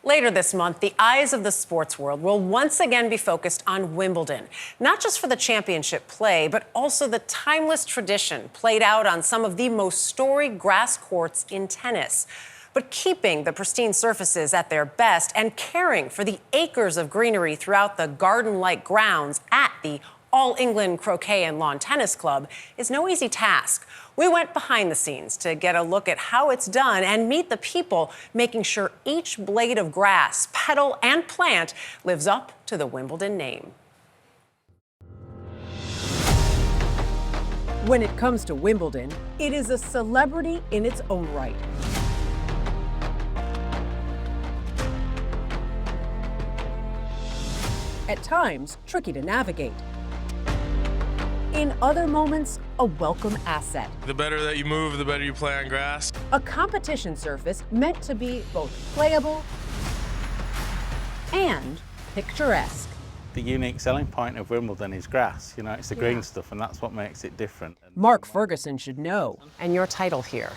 Later this month, the eyes of the sports world will once again be focused on Wimbledon, not just for the championship play, but also the timeless tradition played out on some of the most storied grass courts in tennis. But keeping the pristine surfaces at their best and caring for the acres of greenery throughout the garden-like grounds at the All England Croquet and Lawn Tennis Club is no easy task. We went behind the scenes to get a look at how it's done and meet the people making sure each blade of grass, petal, and plant lives up to the Wimbledon name. When it comes to Wimbledon, it is a celebrity in its own right. At times, tricky to navigate. In other moments, a welcome asset. The better that you move, the better you play on grass. A competition surface meant to be both playable and picturesque. The unique selling point of Wimbledon is grass. You know, it's the green stuff, and that's what makes it different. Mark Ferguson should know. And your title here?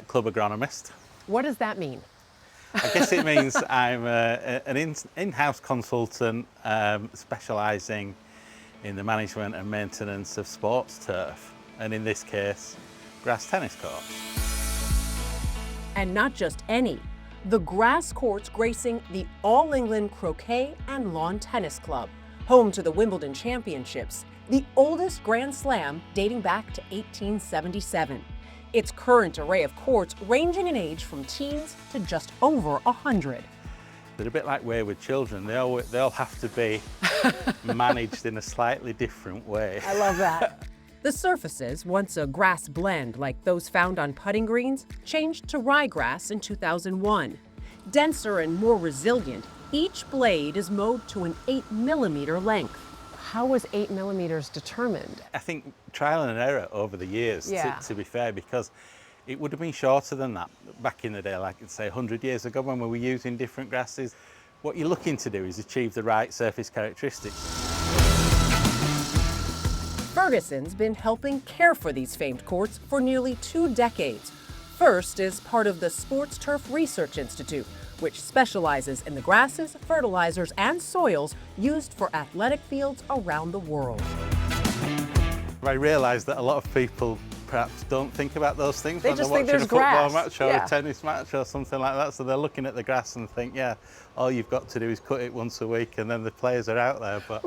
Club agronomist. What does that mean? I guess it means I'm an in-house consultant specialising in the management and maintenance of sports turf, and in this case, grass tennis courts. And not just any. The grass courts gracing the All England Croquet and Lawn Tennis Club, home to the Wimbledon Championships, the oldest Grand Slam dating back to 1877. Its current array of courts ranging in age from teens to just over 100. They're a bit like wayward children. They all have to be managed in a slightly different way. I love that. The surfaces, once a grass blend like those found on putting greens, changed to ryegrass in 2001. Denser and more resilient, each blade is mowed to an 8-millimeter length. How was 8 millimeters determined? I think trial and error over the years, to be fair, because it would have been shorter than that back in the day, like say 100 years ago when we were using different grasses. What you're looking to do is achieve the right surface characteristics. Ferguson's been helping care for these famed courts for nearly 2 decades. First as part of the Sports Turf Research Institute, which specializes in the grasses, fertilizers, and soils used for athletic fields around the world. I realised that a lot of people perhaps don't think about those things when they're watching a football match or a tennis match or something like that. So they're looking at the grass and think, yeah, all you've got to do is cut it once a week and then the players are out there. But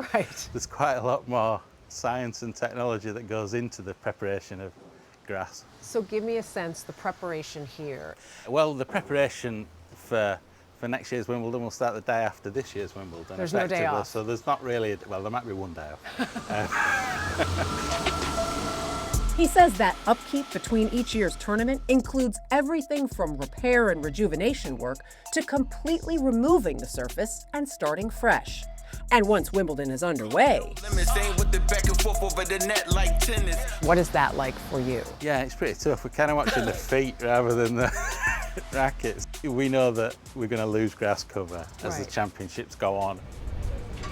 there's quite a lot more science and technology that goes into the preparation of grass. So give me a sense, the preparation here. Well, the preparation for next year's Wimbledon will start the day after this year's Wimbledon. There's no day off. So there's not really, well, there might be one day off. He says that upkeep between each year's tournament includes everything from repair and rejuvenation work to completely removing the surface and starting fresh. And once Wimbledon is underway, what is that like for you? Yeah, it's pretty tough. We're kind of watching the feet rather than the rackets. We know that we're going to lose grass cover as the championships go on.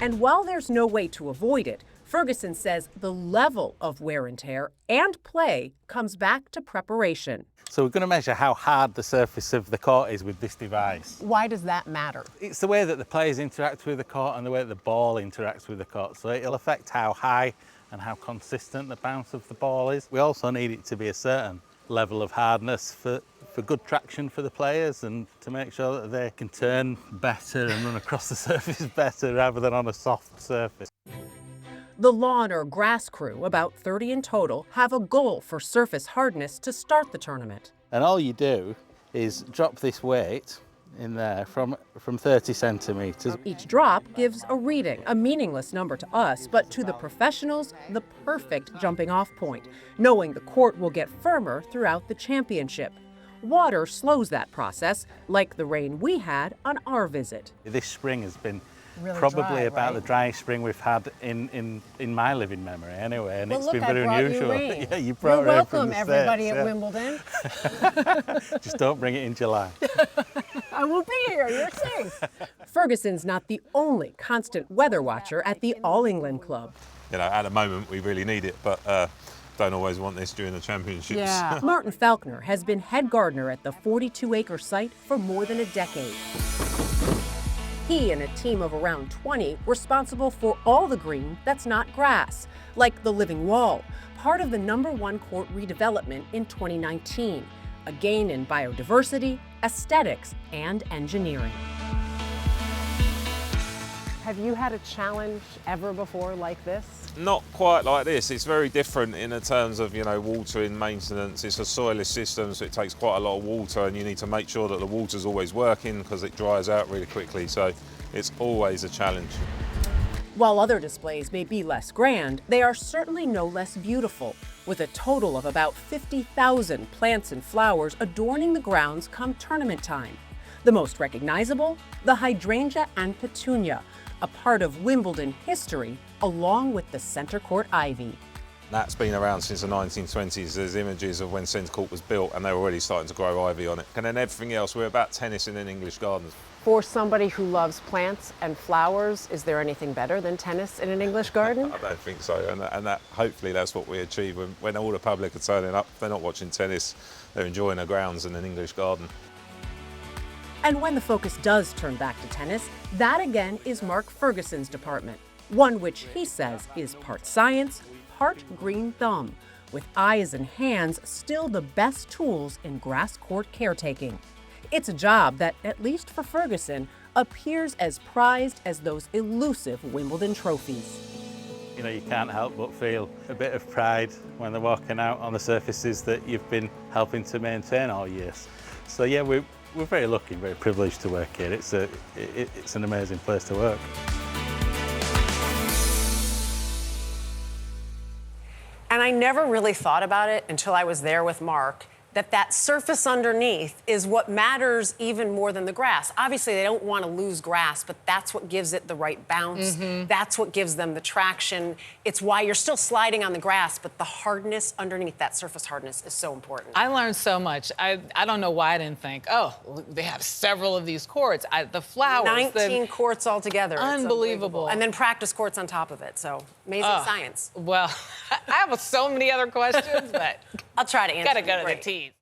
And while there's no way to avoid it, Ferguson says the level of wear and tear and play comes back to preparation. So we're going to measure how hard the surface of the court is with this device. Why does that matter? It's the way that the players interact with the court and the way that the ball interacts with the court. So it'll affect how high and how consistent the bounce of the ball is. We also need it to be a certain level of hardness for good traction for the players and to make sure that they can turn better and run across the surface better rather than on a soft surface. The lawn or grass crew, about 30 in total, have a goal for surface hardness to start the tournament. And all you do is drop this weight in there from 30 centimetres. Each drop gives a reading, a meaningless number to us, but to the professionals, the perfect jumping off point, knowing the court will get firmer throughout the championship. Water slows that process, like the rain we had on our visit. This spring has been really probably dry, about the driest spring we've had in my living memory anyway, and it's been very unusual. Yeah, you brought You're rain welcome, from the everybody States, at Wimbledon. Just don't bring it in July. I will be here, you're safe. Ferguson's not the only constant weather watcher at the All England Club. You know, at the moment we really need it, but don't always want this during the championships. Yeah. Martin Falconer has been head gardener at the 42-acre site for more than a decade. He and a team of around 20 responsible for all the green that's not grass, like the Living Wall, part of the #1 court redevelopment in 2019, a gain in biodiversity, aesthetics, and engineering. Have you had a challenge ever before like this? Not quite like this. It's very different in the terms of, you know, watering, maintenance. It's a soilless system, so it takes quite a lot of water, and you need to make sure that the water's always working because it dries out really quickly. So it's always a challenge. While other displays may be less grand, they are certainly no less beautiful, with a total of about 50,000 plants and flowers adorning the grounds come tournament time. The most recognizable, the hydrangea and petunia, a part of Wimbledon history, along with the center court ivy. That's been around since the 1920s. There's images of when centre court was built and they were already starting to grow ivy on it. And then everything else, we're about tennis in an English garden. For somebody who loves plants and flowers, is there anything better than tennis in an English garden? I don't think so, and that hopefully that's what we achieve when all the public are turning up. They're not watching tennis, they're enjoying the grounds in an English garden. And when the focus does turn back to tennis, that again is Mark Ferguson's department, one which he says is part science, part green thumb, with eyes and hands still the best tools in grass court caretaking. It's a job that, at least for Ferguson, appears as prized as those elusive Wimbledon trophies. You know, you can't help but feel a bit of pride when they're walking out on the surfaces that you've been helping to maintain all year. So yeah, we're very lucky, very privileged to work here. It's an amazing place to work. And I never really thought about it until I was there with Mark, that surface underneath is what matters even more than the grass. Obviously, they don't want to lose grass, but that's what gives it the right bounce. That's what gives them the traction. It's why you're still sliding on the grass, but the hardness underneath, that surface hardness, is so important. I learned so much. I don't know why I didn't think, oh, they have several of these courts. The flowers. 19 courts altogether. Unbelievable. And then practice courts on top of it. So amazing science. Well, I have so many other questions, but I'll try to answer. Gotta go to the tea.